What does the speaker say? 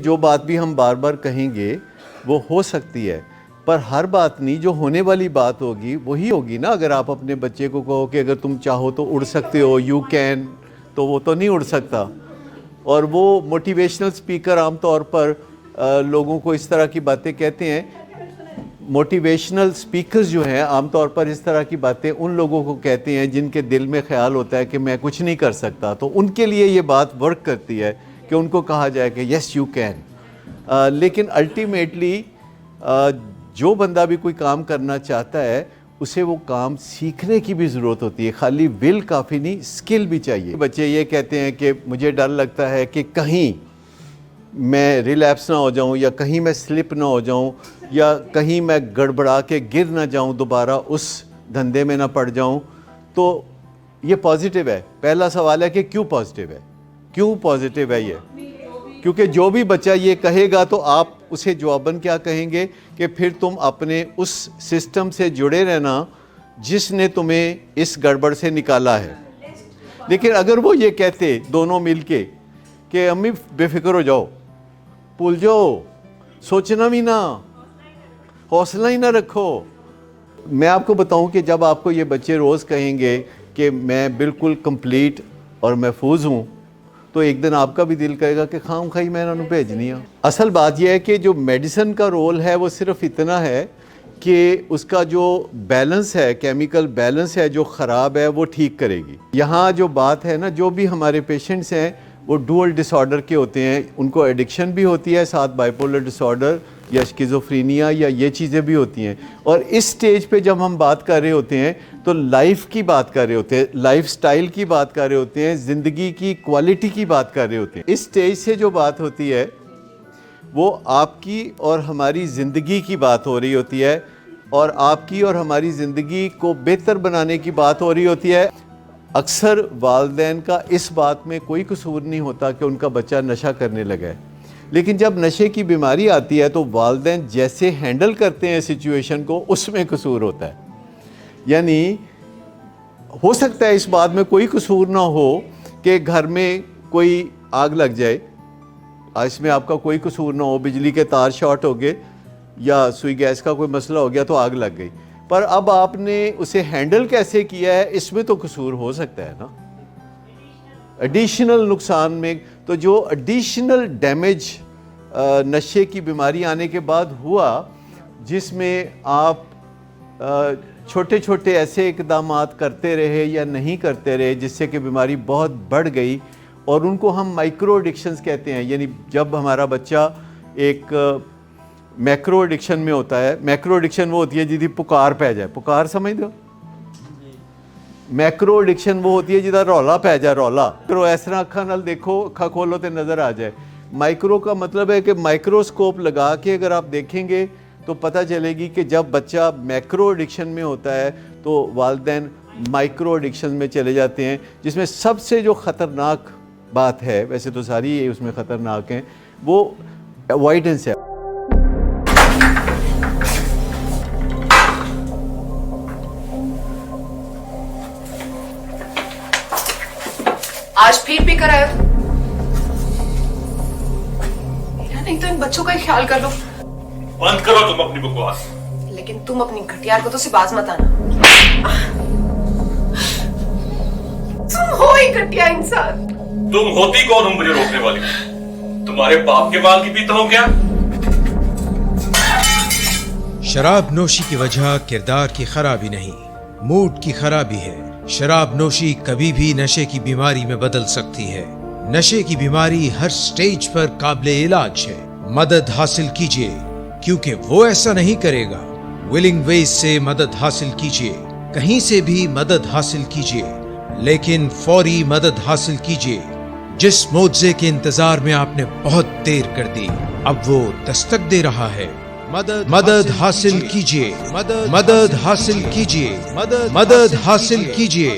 जो बात भी हम बार बार कहेंगे वो हो सकती है, पर हर बात नहीं, जो होने वाली बात होगी वही होगी ना। अगर आप अपने बच्चे को कहो कि अगर तुम चाहो तो उड़ सकते हो, यू कैन, तो वो तो नहीं उड़ सकता। और वो मोटिवेशनल स्पीकर आमतौर पर लोगों को इस तरह की बातें कहते हैं। मोटिवेशनल स्पीकर्स जो हैं आमतौर पर इस तरह की बातें उन लोगों को कहते हैं जिनके दिल में ख्याल होता है कि मैं कुछ नहीं कर सकता, तो उनके लिए ये बात वर्क करती है कि उनको कहा जाए कि यस यू कैन। लेकिन अल्टीमेटली जो बंदा भी कोई काम करना चाहता है उसे वो काम सीखने की भी ज़रूरत होती है, खाली विल काफ़ी नहीं, स्किल भी चाहिए। बच्चे ये कहते हैं कि मुझे डर लगता है कि कहीं मैं रिलैप्स ना हो जाऊं, या कहीं मैं स्लिप ना हो जाऊं, या कहीं मैं गड़बड़ा के गिर ना जाऊं, दोबारा उस धंधे में ना पड़ जाऊं। तो ये पॉजिटिव है। पहला सवाल है कि क्यों पॉजिटिव है, क्यों पॉजिटिव है ये? क्योंकि जो भी बच्चा ये कहेगा तो आप उसे जवाबन क्या कहेंगे कि फिर तुम अपने उस सिस्टम से जुड़े रहना जिसने तुम्हें इस गड़बड़ से निकाला है। लेकिन अगर वो ये कहते दोनों मिलके कि अम्मी बेफिक्र हो जाओ, भूल जाओ, सोचना भी ना, हौसला ही ना रखो। मैं आपको बताऊं कि जब आपको ये बच्चे रोज़ कहेंगे कि मैं बिल्कुल कंप्लीट और महफूज हूँ, तो एक दिन आपका भी दिल करेगा कि खाम खाई मैं इन्होंने भेजनी है। असल बात यह है कि जो मेडिसिन का रोल है वो सिर्फ इतना है कि उसका जो बैलेंस है, केमिकल बैलेंस है जो ख़राब है, वो ठीक करेगी। यहाँ जो बात है ना, जो भी हमारे पेशेंट्स हैं वो डुअल डिसऑर्डर के होते हैं, उनको एडिक्शन भी होती है, साथ बाइपोलर डिसऑर्डर या स्किज़ोफ्रेनिया या ये चीज़ें भी होती हैं। और इस स्टेज पे जब हम बात कर रहे होते हैं तो लाइफ की बात कर रहे होते हैं, लाइफ स्टाइल की बात कर रहे होते हैं, ज़िंदगी की क्वालिटी की बात कर रहे होते हैं। इस स्टेज से जो बात होती है वो आपकी और हमारी ज़िंदगी की बात हो रही होती है, और आपकी और हमारी ज़िंदगी को बेहतर बनाने की बात हो रही होती है। अक्सर वालिदैन का इस बात में कोई कसूर नहीं होता कि उनका बच्चा नशा करने लगा है, लेकिन जब नशे की बीमारी आती है तो वालिदैन जैसे हैंडल करते हैं सिचुएशन को, उसमें कसूर होता है। यानी हो सकता है इस बात में कोई कसूर ना हो कि घर में कोई आग लग जाए, इसमें आपका कोई कसूर ना हो, बिजली के तार शॉर्ट हो गए या सुई गैस का कोई मसला हो गया तो आग लग गई, पर अब आपने उसे हैंडल कैसे किया है इसमें तो कसूर हो सकता है ना, एडिशनल नुकसान में। तो जो एडिशनल डैमेज नशे की बीमारी आने के बाद हुआ, जिसमें आप छोटे छोटे ऐसे इक़दामात करते रहे या नहीं करते रहे जिससे कि बीमारी बहुत बढ़ गई, और उनको हम माइक्रो एडिक्शंस कहते हैं। यानी जब हमारा बच्चा एक मैक्रो एडिक्शन में होता है, मैक्रो एडिक्शन वो होती है जिसकी पुकार पै जाए, पुकार समझ दो। मैक्रो एडिक्शन वो होती है जिदा रौला पै जाए, रौला करो इस तरह अखा नाल देखो, अखा खोलो तो नज़र आ जाए। माइक्रो का मतलब है कि माइक्रोस्कोप लगा के अगर आप देखेंगे तो पता चलेगी कि जब बच्चा मैक्रो एडिक्शन में होता है तो वालिदैन माइक्रो एडिक्शन में चले जाते हैं, जिसमें सबसे जो ख़तरनाक बात है, वैसे तो सारी ये उसमें ख़तरनाक हैं, वो अवॉइडेंस है। आज फिर पी कर आए हो? मेरा नहीं तो इन बच्चों का ही ख्याल कर लो। बंद करो तुम अपनी बकवास। लेकिन तुम अपनी घटियार को तो से बाज मत आना। तुम हो ही घटिया इंसान। तुम होती कौन हो मुझे रोकने वाली? तुम्हारे बाप के बाल की पीता हो क्या? शराब नोशी की वजह किरदार की खराबी नहीं, मूड की खराबी है। शराब नोशी कभी भी नशे की बीमारी में बदल सकती है। नशे की बीमारी हर स्टेज पर काबिले इलाज है। मदद हासिल कीजिए, क्योंकि वो ऐसा नहीं करेगा। विलिंग वेज से मदद हासिल कीजिए, कहीं से भी मदद हासिल कीजिए, लेकिन फौरी मदद हासिल कीजिए। जिस मुआवजे के इंतजार में आपने बहुत देर कर दी, अब वो दस्तक दे रहा है। मदद हासिल कीजिए, मदद हासिल कीजिए, मदद हासिल कीजिए।